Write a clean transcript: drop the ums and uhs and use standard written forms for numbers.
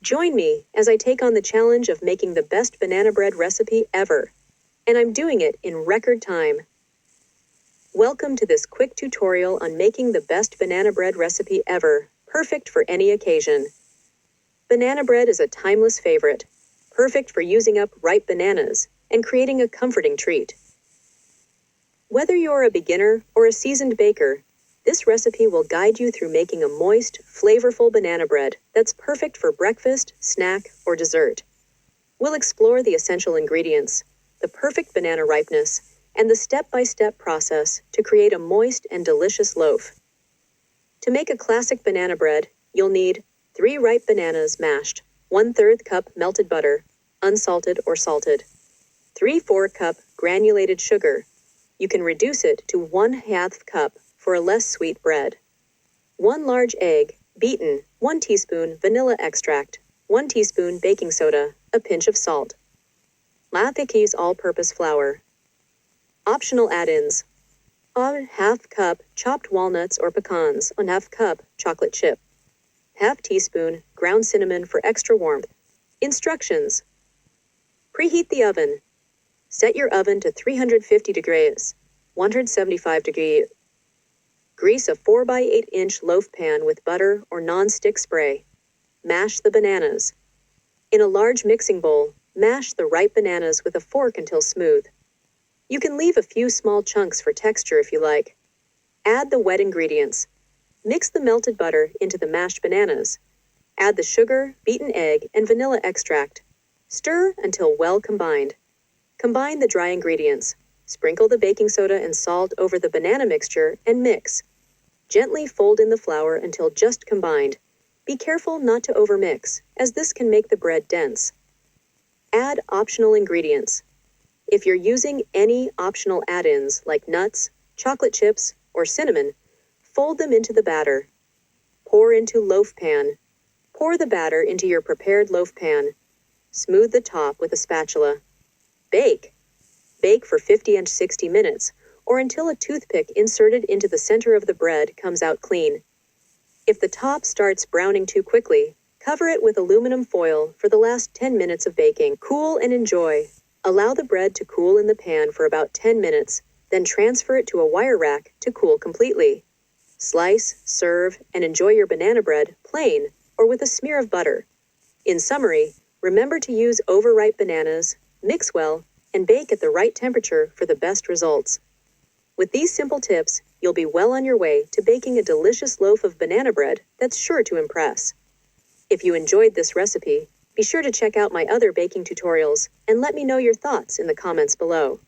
Join me as I take on the challenge of making the best banana bread recipe ever. And I'm doing it in record time. Welcome to this quick tutorial on making the best banana bread recipe ever, perfect for any occasion. Banana bread is a timeless favorite, perfect for using up ripe bananas and creating a comforting treat. Whether you're a beginner or a seasoned baker, this recipe will guide you through making a moist, flavorful banana bread that's perfect for breakfast, snack, or dessert. We'll explore the essential ingredients, the perfect banana ripeness, and the step-by-step process to create a moist and delicious loaf. To make a classic banana bread, you'll need 3 ripe bananas mashed, 1/3 cup melted butter, unsalted or salted, 3/4 cup granulated sugar. You can reduce it to 1/2 cup for a less sweet bread. 1 large egg, beaten, 1 teaspoon vanilla extract, 1 teaspoon baking soda, a pinch of salt. Lathikis all-purpose flour. Optional add-ins. 1/2 cup chopped walnuts or pecans, 1/2 cup chocolate chip. 1/2 teaspoon ground cinnamon for extra warmth. Instructions. Preheat the oven. Set your oven to 350 degrees, 175 degrees. Grease a 4x8-inch loaf pan with butter or non-stick spray. Mash the bananas. In a large mixing bowl, mash the ripe bananas with a fork until smooth. You can leave a few small chunks for texture if you like. Add the wet ingredients. Mix the melted butter into the mashed bananas. Add the sugar, beaten egg, and vanilla extract. Stir until well combined. Combine the dry ingredients. Sprinkle the baking soda and salt over the banana mixture and mix. Gently fold in the flour until just combined. Be careful not to overmix, as this can make the bread dense. Add optional ingredients. If you're using any optional add-ins like nuts, chocolate chips, or cinnamon, fold them into the batter. Pour into loaf pan. Pour the batter into your prepared loaf pan. Smooth the top with a spatula. Bake. Bake for 50 and 60 minutes, or until a toothpick inserted into the center of the bread comes out clean. If the top starts browning too quickly, cover it with aluminum foil for the last 10 minutes of baking. Cool and enjoy. Allow the bread to cool in the pan for about 10 minutes, then transfer it to a wire rack to cool completely. Slice, serve, and enjoy your banana bread plain or with a smear of butter. In summary, remember to use overripe bananas, mix well, and bake at the right temperature for the best results. With these simple tips, you'll be well on your way to baking a delicious loaf of banana bread that's sure to impress. If you enjoyed this recipe, be sure to check out my other baking tutorials and let me know your thoughts in the comments below.